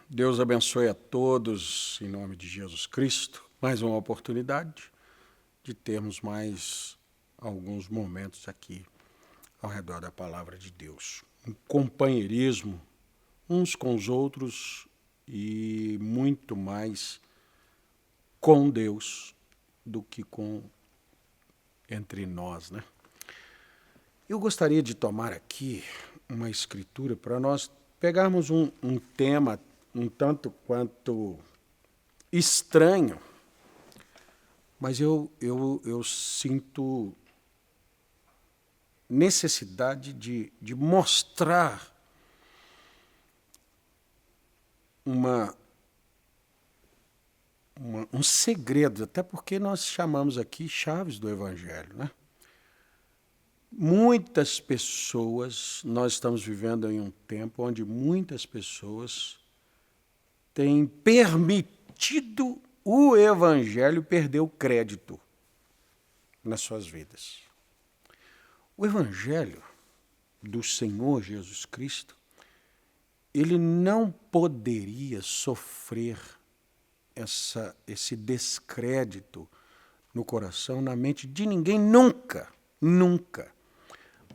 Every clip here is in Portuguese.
Deus abençoe a todos, em nome de Jesus Cristo. Mais uma oportunidade de termos mais alguns momentos aqui ao redor da palavra de Deus. Um companheirismo uns com os outros e muito mais com Deus do que entre nós, né? Eu gostaria de tomar aqui uma escritura para nós pegarmos um tema um tanto quanto estranho, mas eu sinto necessidade de mostrar um segredo, até porque nós chamamos aqui chaves do Evangelho, né? Muitas pessoas, nós estamos vivendo em um tempo onde muitas pessoas têm permitido o Evangelho perder o crédito nas suas vidas. O Evangelho do Senhor Jesus Cristo, ele não poderia sofrer esse descrédito no coração, na mente de ninguém, nunca, nunca.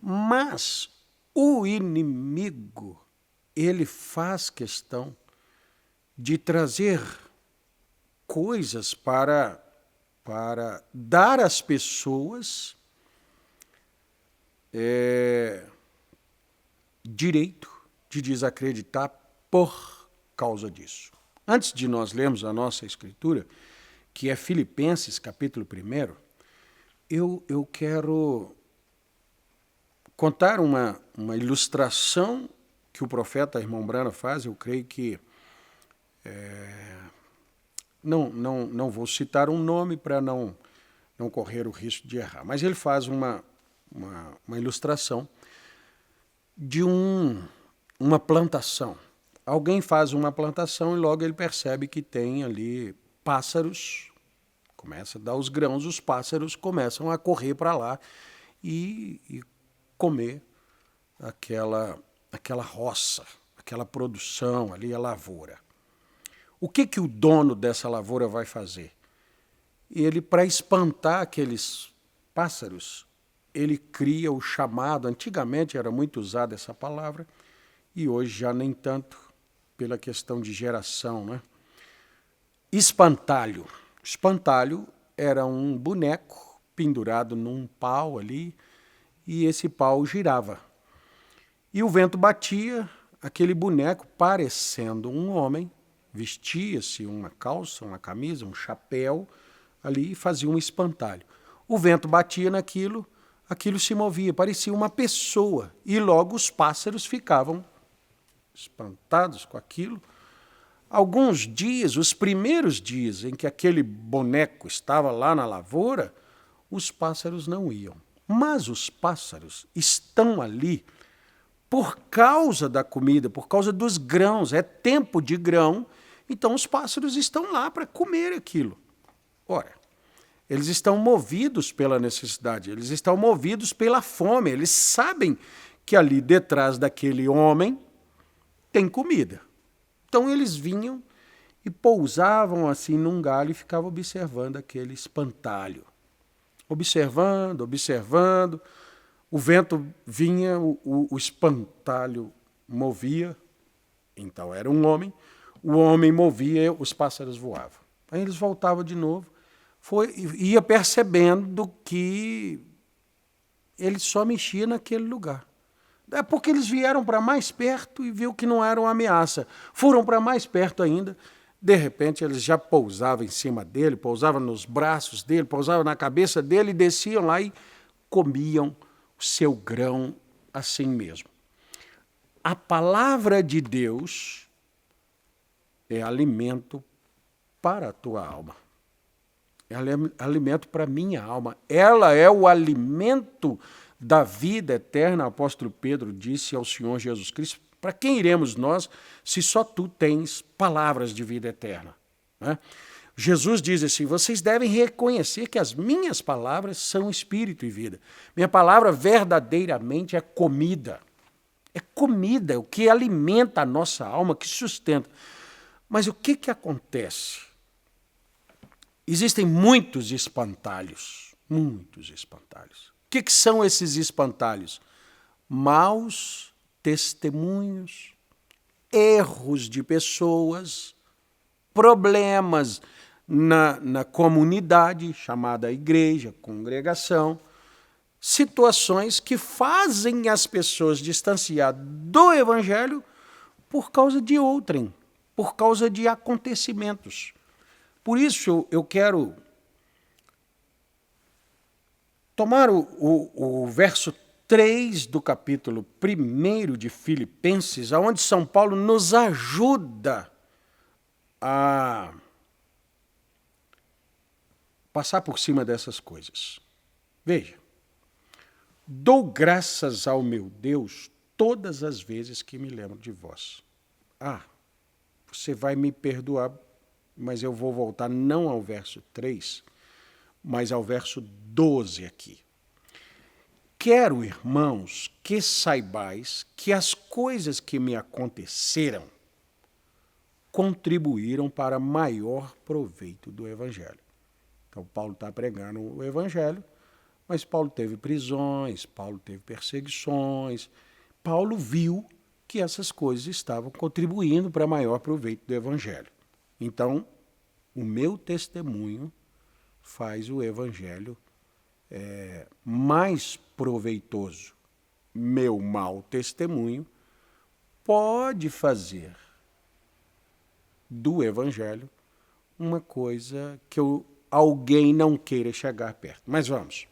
Mas o inimigo, ele faz questão de trazer coisas para dar às pessoas direito de desacreditar por causa disso. Antes de nós lermos a nossa escritura, que é Filipenses, capítulo 1, eu quero contar uma ilustração que o profeta Irmão Brana faz. Eu creio que não vou citar um nome para não correr o risco de errar, mas ele faz uma ilustração de uma plantação. Alguém faz uma plantação e logo ele percebe que tem ali pássaros, começa a dar os grãos, os pássaros começam a correr para lá e comer aquela roça, aquela produção ali, a lavoura. O que o dono dessa lavoura vai fazer? Ele, para espantar aqueles pássaros, ele cria o chamado, antigamente era muito usada essa palavra, e hoje já nem tanto, pela questão de geração, né? Espantalho. Espantalho era um boneco pendurado num pau ali, e esse pau girava. E o vento batia, aquele boneco, parecendo um homem, vestia-se uma calça, uma camisa, um chapéu ali e fazia um espantalho. O vento batia naquilo, aquilo se movia, parecia uma pessoa. E logo os pássaros ficavam espantados com aquilo. Alguns dias, os primeiros dias em que aquele boneco estava lá na lavoura, os pássaros não iam. Mas os pássaros estão ali por causa da comida, por causa dos grãos. É tempo de grão, então os pássaros estão lá para comer aquilo. Ora, eles estão movidos pela necessidade, eles estão movidos pela fome, eles sabem que ali detrás daquele homem tem comida. Então eles vinham e pousavam assim num galho e ficavam observando aquele espantalho. Observando, o vento vinha, o espantalho movia, então era um homem, o homem movia, os pássaros voavam. Aí eles voltavam de novo, ia percebendo que ele só mexia naquele lugar. É porque eles vieram para mais perto e viu que não era uma ameaça. Foram para mais perto ainda, de repente eles já pousavam em cima dele, pousavam nos braços dele, pousavam na cabeça dele e desciam lá e comiam o seu grão assim mesmo. A palavra de Deus é alimento para a tua alma. É alimento para a minha alma. Ela é o alimento da vida eterna. O apóstolo Pedro disse ao Senhor Jesus Cristo: para quem iremos nós, se só tu tens palavras de vida eterna? Né? Jesus diz assim: vocês devem reconhecer que as minhas palavras são espírito e vida. Minha palavra verdadeiramente é comida. É comida, o que alimenta a nossa alma, que sustenta. Mas o que acontece? Existem muitos espantalhos, muitos espantalhos. O que são esses espantalhos? Maus testemunhos, erros de pessoas, problemas na comunidade, chamada igreja, congregação, situações que fazem as pessoas distanciar do evangelho por causa de outrem, por causa de acontecimentos. Por isso eu quero tomar o verso 3 do capítulo 1 de Filipenses, onde São Paulo nos ajuda a passar por cima dessas coisas. Veja, dou graças ao meu Deus todas as vezes que me lembro de vós. Você vai me perdoar, mas eu vou voltar não ao verso 3, mas ao verso 12 aqui. Quero, irmãos, que saibais que as coisas que me aconteceram contribuíram para maior proveito do evangelho. Então, Paulo está pregando o evangelho, mas Paulo teve prisões, Paulo teve perseguições. Paulo viu que essas coisas estavam contribuindo para maior proveito do evangelho. Então, o meu testemunho faz o evangelho mais proveitoso. Meu mau testemunho pode fazer do evangelho uma coisa que alguém não queira chegar perto. Mas vamos.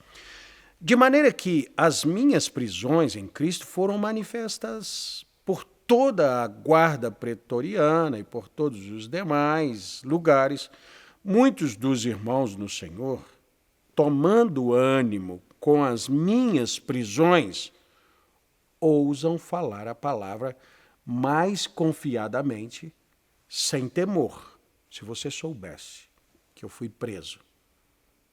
De maneira que as minhas prisões em Cristo foram manifestas por toda a guarda pretoriana e por todos os demais lugares. Muitos dos irmãos no Senhor, tomando ânimo com as minhas prisões, ousam falar a palavra mais confiadamente, sem temor. Se você soubesse que eu fui preso,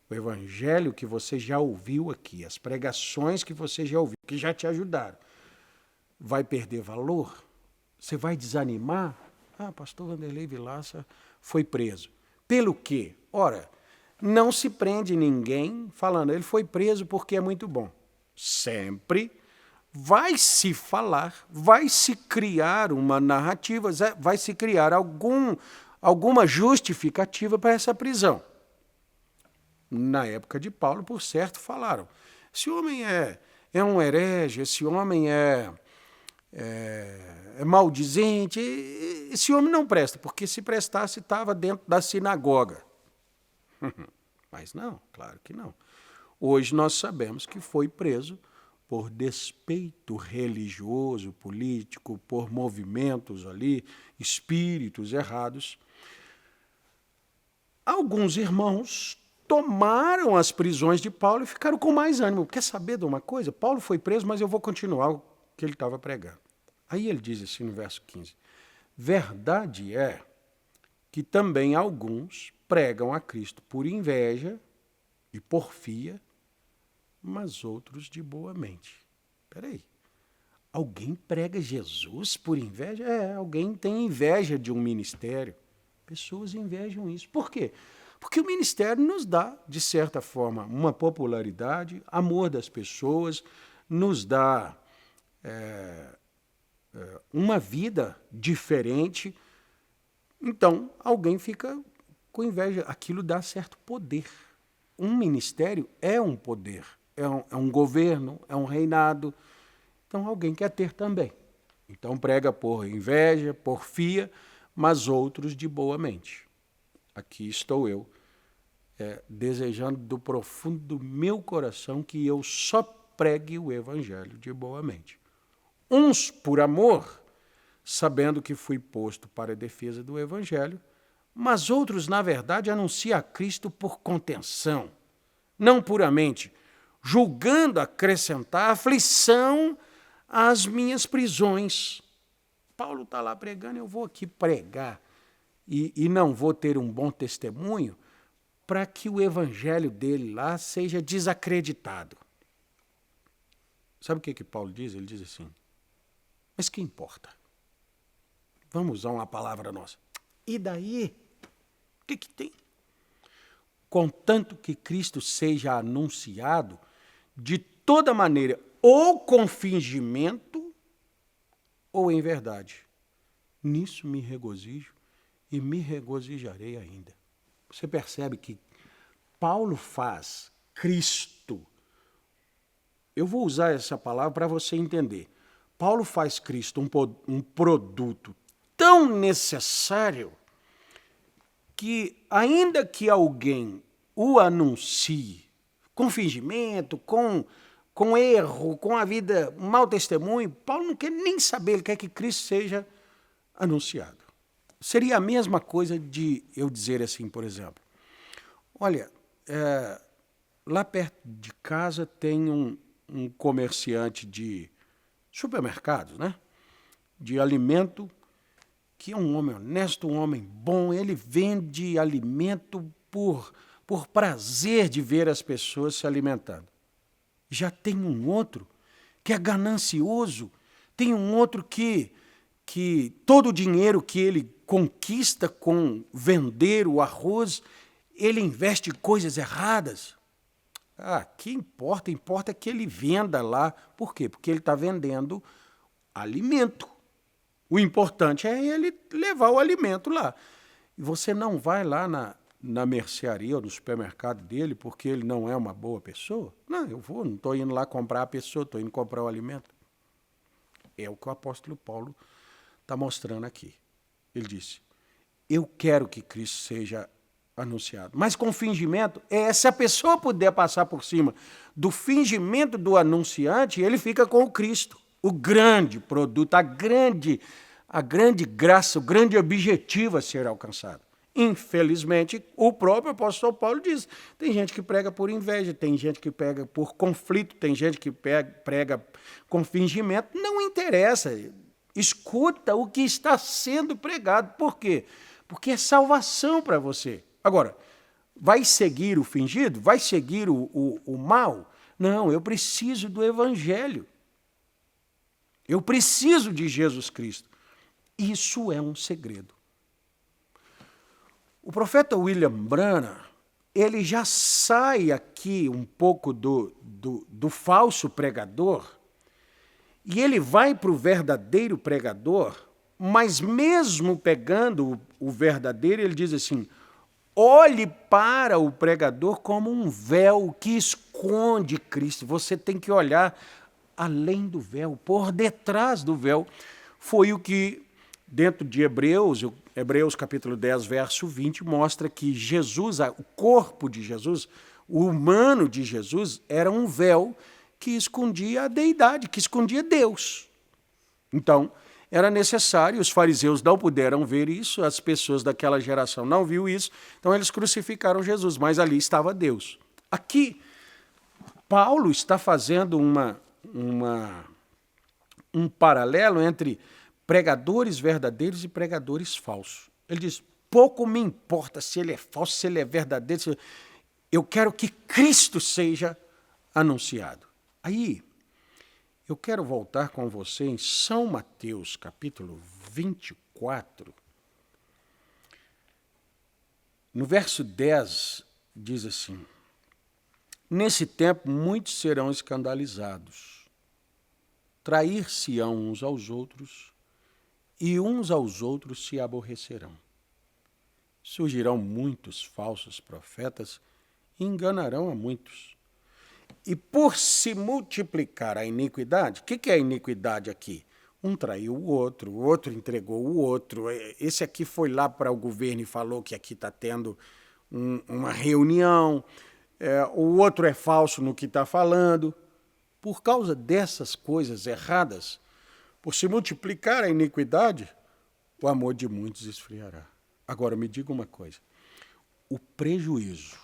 o evangelho que você já ouviu aqui, as pregações que você já ouviu, que já te ajudaram, vai perder valor? Você vai desanimar? Pastor Vanderlei Vilaça foi preso. Pelo quê? Ora, não se prende ninguém falando, ele foi preso porque é muito bom. Sempre vai se falar, vai se criar uma narrativa, vai se criar alguma justificativa para essa prisão. Na época de Paulo, por certo, falaram, esse homem é um herege, esse homem é maldizente, esse homem não presta, porque se prestasse estava dentro da sinagoga. Mas não, claro que não. Hoje nós sabemos que foi preso por despeito religioso, político, por movimentos ali, espíritos errados. Alguns irmãos tomaram as prisões de Paulo e ficaram com mais ânimo. Quer saber de uma coisa? Paulo foi preso, mas eu vou continuar o que ele estava pregando. Aí ele diz assim no verso 15, verdade é que também alguns pregam a Cristo por inveja e porfia, mas outros de boa mente. Espera aí, alguém prega Jesus por inveja? Alguém tem inveja de um ministério. Pessoas invejam isso. Por quê? Porque o ministério nos dá, de certa forma, uma popularidade, amor das pessoas, nos dá uma vida diferente. Então, alguém fica com inveja. Aquilo dá certo poder. Um ministério é um poder, é um governo, é um reinado. Então, alguém quer ter também. Então, prega por inveja, porfia, mas outros de boa mente. Aqui estou eu, desejando do profundo do meu coração que eu só pregue o evangelho de boa mente. Uns por amor, sabendo que fui posto para a defesa do evangelho, mas outros, na verdade, anunciam a Cristo por contenção, não puramente, julgando acrescentar aflição às minhas prisões. Paulo está lá pregando, eu vou aqui pregar e não vou ter um bom testemunho para que o evangelho dele lá seja desacreditado. Sabe o que Paulo diz? Ele diz assim, mas que importa? Vamos usar uma palavra nossa. E daí? O que tem? Contanto que Cristo seja anunciado de toda maneira, ou com fingimento, ou em verdade. Nisso me regozijo e me regozijarei ainda. Você percebe que Paulo faz Cristo. Eu vou usar essa palavra para você entender. Paulo faz Cristo um produto tão necessário que, ainda que alguém o anuncie com fingimento, com erro, com a vida, mau testemunho, Paulo não quer nem saber, ele quer que Cristo seja anunciado. Seria a mesma coisa de eu dizer assim, por exemplo, olha, lá perto de casa tem um comerciante de supermercados, né? De alimento, que é um homem honesto, um homem bom, ele vende alimento por prazer de ver as pessoas se alimentando. Já tem um outro que é ganancioso, tem um outro que todo o dinheiro que ele conquista com vender o arroz, ele investe em coisas erradas. Que importa? Importa que ele venda lá. Por quê? Porque ele está vendendo alimento. O importante é ele levar o alimento lá. E você não vai lá na mercearia ou no supermercado dele porque ele não é uma boa pessoa? Não, não estou indo lá comprar a pessoa, estou indo comprar o alimento. É o que o apóstolo Paulo está mostrando aqui. Ele disse, eu quero que Cristo seja anunciado. Mas com fingimento, se a pessoa puder passar por cima do fingimento do anunciante, ele fica com o Cristo, o grande produto, a grande graça, o grande objetivo a ser alcançado. Infelizmente, o próprio apóstolo Paulo diz, tem gente que prega por inveja, tem gente que prega por conflito, tem gente que prega com fingimento. Não interessa, escuta o que está sendo pregado. Por quê? Porque é salvação para você. Agora, vai seguir o fingido? Vai seguir o mal? Não, eu preciso do Evangelho. Eu preciso de Jesus Cristo. Isso é um segredo. O profeta William Branham, ele já sai aqui um pouco do falso pregador e ele vai para o verdadeiro pregador, mas mesmo pegando o verdadeiro, ele diz assim, olhe para o pregador como um véu que esconde Cristo. Você tem que olhar além do véu, por detrás do véu. Foi o que, dentro de Hebreus capítulo 10, verso 20, mostra que Jesus, o corpo de Jesus, o humano de Jesus, era um véu que escondia a deidade, que escondia Deus. Então, era necessário, os fariseus não puderam ver isso, as pessoas daquela geração não viu isso, então eles crucificaram Jesus, mas ali estava Deus. Aqui, Paulo está fazendo um paralelo entre pregadores verdadeiros e pregadores falsos. Ele diz, pouco me importa se ele é falso, se ele é verdadeiro, eu quero que Cristo seja anunciado. Aí, eu quero voltar com você em São Mateus, capítulo 24. No verso 10, diz assim, nesse tempo muitos serão escandalizados, trair-se-ão uns aos outros, e uns aos outros se aborrecerão. Surgirão muitos falsos profetas e enganarão a muitos. E por se multiplicar a iniquidade, o que é a iniquidade aqui? Um traiu o outro entregou o outro, esse aqui foi lá para o governo e falou que aqui está tendo uma reunião, o outro é falso no que está falando. Por causa dessas coisas erradas, por se multiplicar a iniquidade, o amor de muitos esfriará. Agora, me diga uma coisa, o prejuízo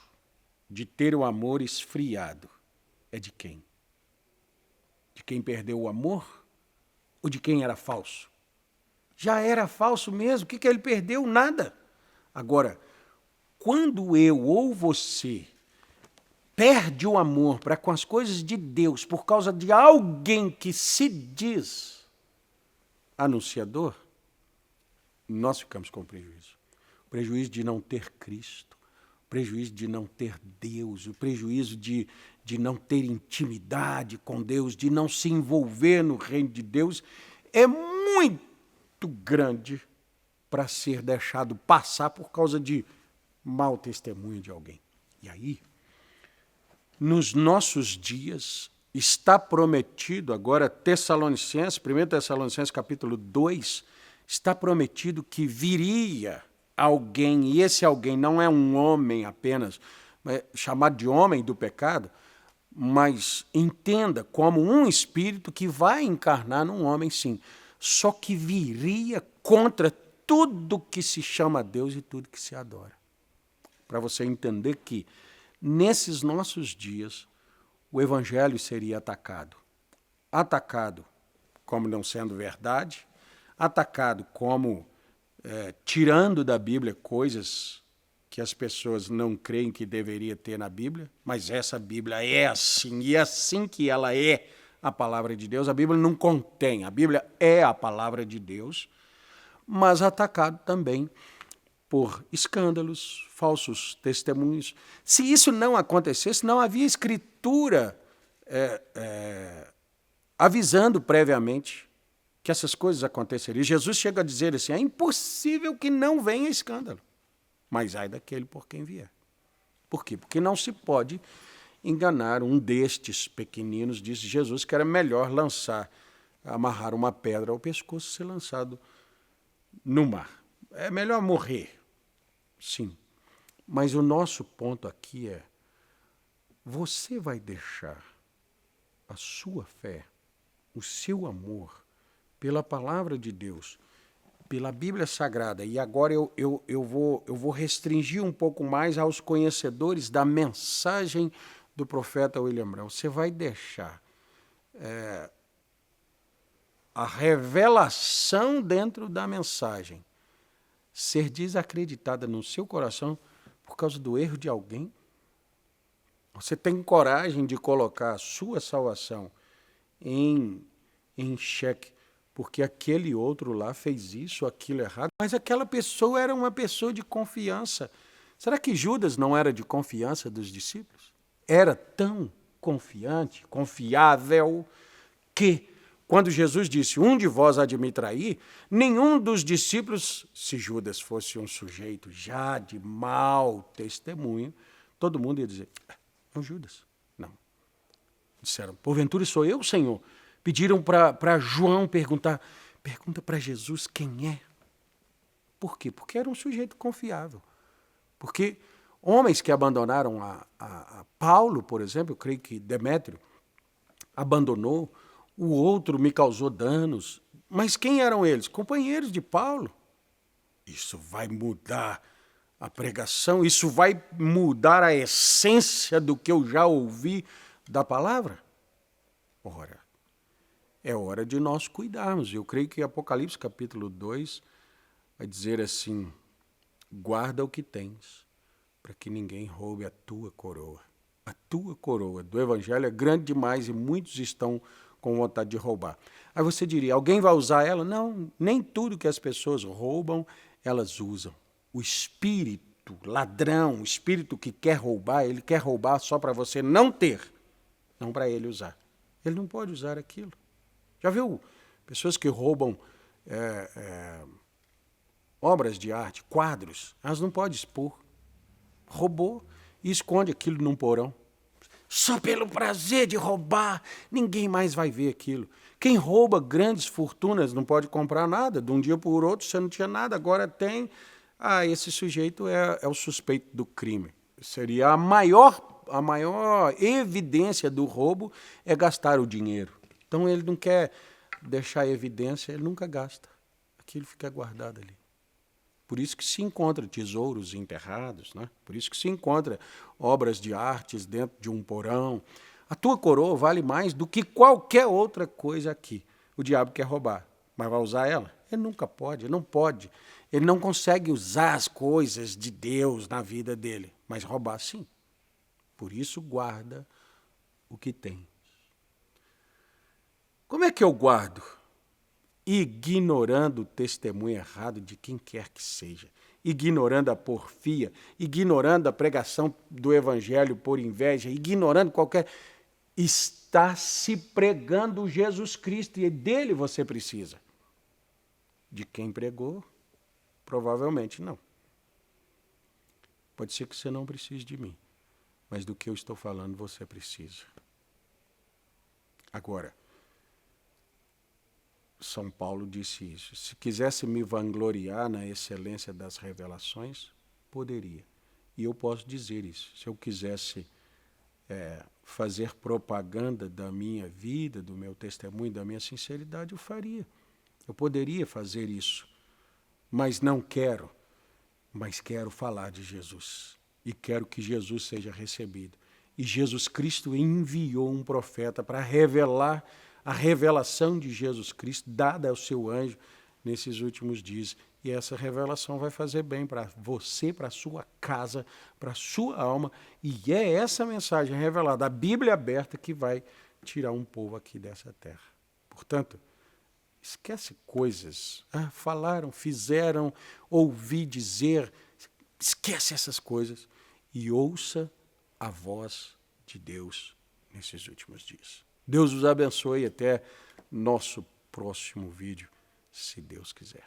de ter o amor esfriado é de quem? De quem perdeu o amor ou de quem era falso? Já era falso mesmo, o que ele perdeu? Nada. Agora, quando eu ou você perde o amor para com as coisas de Deus por causa de alguém que se diz anunciador, nós ficamos com prejuízo. prejuízo de não ter Cristo, o prejuízo de não ter Deus, o prejuízo de não ter intimidade com Deus, de não se envolver no reino de Deus, é muito grande para ser deixado passar por causa de mau testemunho de alguém. E aí, nos nossos dias, está prometido, agora Tessalonicenses, 1 Tessalonicenses capítulo 2, está prometido que viria alguém, e esse alguém não é um homem apenas, chamado de homem do pecado, mas entenda como um espírito que vai encarnar num homem, sim, só que viria contra tudo que se chama Deus e tudo que se adora. Para você entender que, nesses nossos dias, o evangelho seria atacado. Atacado como não sendo verdade, atacado como tirando da Bíblia coisas que as pessoas não creem que deveria ter na Bíblia, mas essa Bíblia é assim, e é assim que ela é a palavra de Deus. A Bíblia não contém, a Bíblia é a palavra de Deus, mas atacado também por escândalos, falsos testemunhos. Se isso não acontecesse, não havia escritura avisando previamente que essas coisas aconteceriam. Jesus chega a dizer assim, é impossível que não venha escândalo, mas ai daquele por quem vier. Por quê? Porque não se pode enganar um destes pequeninos, disse Jesus, que era melhor amarrar uma pedra ao pescoço e ser lançado no mar. É melhor morrer, sim. Mas o nosso ponto aqui é, você vai deixar a sua fé, o seu amor pela palavra de Deus, pela Bíblia Sagrada, e agora eu vou restringir um pouco mais aos conhecedores da mensagem do profeta William Branham. Você vai deixar a revelação dentro da mensagem ser desacreditada no seu coração por causa do erro de alguém? Você tem coragem de colocar a sua salvação em xeque porque aquele outro lá fez isso, aquilo errado, mas aquela pessoa era uma pessoa de confiança. Será que Judas não era de confiança dos discípulos? Era tão confiante, confiável, que quando Jesus disse, um de vós há de me trair, nenhum dos discípulos, se Judas fosse um sujeito já de mau testemunho, todo mundo ia dizer, é o Judas. Não. Disseram, porventura sou eu, Senhor? Pediram para João pergunta para Jesus quem é. Por quê? Porque era um sujeito confiável. Porque homens que abandonaram a Paulo, por exemplo, eu creio que Demétrio abandonou, o outro me causou danos. Mas quem eram eles? Companheiros de Paulo. Isso vai mudar a pregação, isso vai mudar a essência do que eu já ouvi da palavra? Ora, é hora de nós cuidarmos. Eu creio que Apocalipse capítulo 2 vai dizer assim, guarda o que tens, para que ninguém roube a tua coroa. A tua coroa do Evangelho é grande demais e muitos estão com vontade de roubar. Aí você diria, alguém vai usar ela? Não, nem tudo que as pessoas roubam, elas usam. O espírito ladrão, o espírito que quer roubar, ele quer roubar só para você não ter, não para ele usar. Ele não pode usar aquilo. Já viu pessoas que roubam obras de arte, quadros, elas não podem expor. Roubou e esconde aquilo num porão. Só pelo prazer de roubar, ninguém mais vai ver aquilo. Quem rouba grandes fortunas não pode comprar nada. De um dia por outro você não tinha nada, agora tem. Ah, esse sujeito é o suspeito do crime. Seria a maior evidência do roubo é gastar o dinheiro. Então ele não quer deixar evidência, ele nunca gasta. Aquilo fica guardado ali. Por isso que se encontra tesouros enterrados, né? Por isso que se encontra obras de artes dentro de um porão. A tua coroa vale mais do que qualquer outra coisa aqui. O diabo quer roubar, mas vai usar ela? Ele nunca pode, ele não pode. Ele não consegue usar as coisas de Deus na vida dele, mas roubar sim. Por isso guarda o que tem. Como é que eu guardo? Ignorando o testemunho errado de quem quer que seja. ignorando a porfia, ignorando a pregação do evangelho por inveja, ignorando qualquer... Está se pregando Jesus Cristo e dele você precisa. De quem pregou? Provavelmente não. Pode ser que você não precise de mim, mas do que eu estou falando você precisa. Agora, São Paulo disse isso. Se quisesse me vangloriar na excelência das revelações, poderia. E eu posso dizer isso. Se eu quisesse fazer propaganda da minha vida, do meu testemunho, da minha sinceridade, eu faria. Eu poderia fazer isso. Mas não quero. Mas quero falar de Jesus. E quero que Jesus seja recebido. E Jesus Cristo enviou um profeta para revelar a revelação de Jesus Cristo dada ao seu anjo nesses últimos dias. E essa revelação vai fazer bem para você, para a sua casa, para a sua alma. E é essa mensagem revelada, a Bíblia aberta, que vai tirar um povo aqui dessa terra. Portanto, esquece coisas. Falaram, fizeram, ouvi dizer. Esquece essas coisas e ouça a voz de Deus nesses últimos dias. Deus os abençoe e até nosso próximo vídeo, se Deus quiser.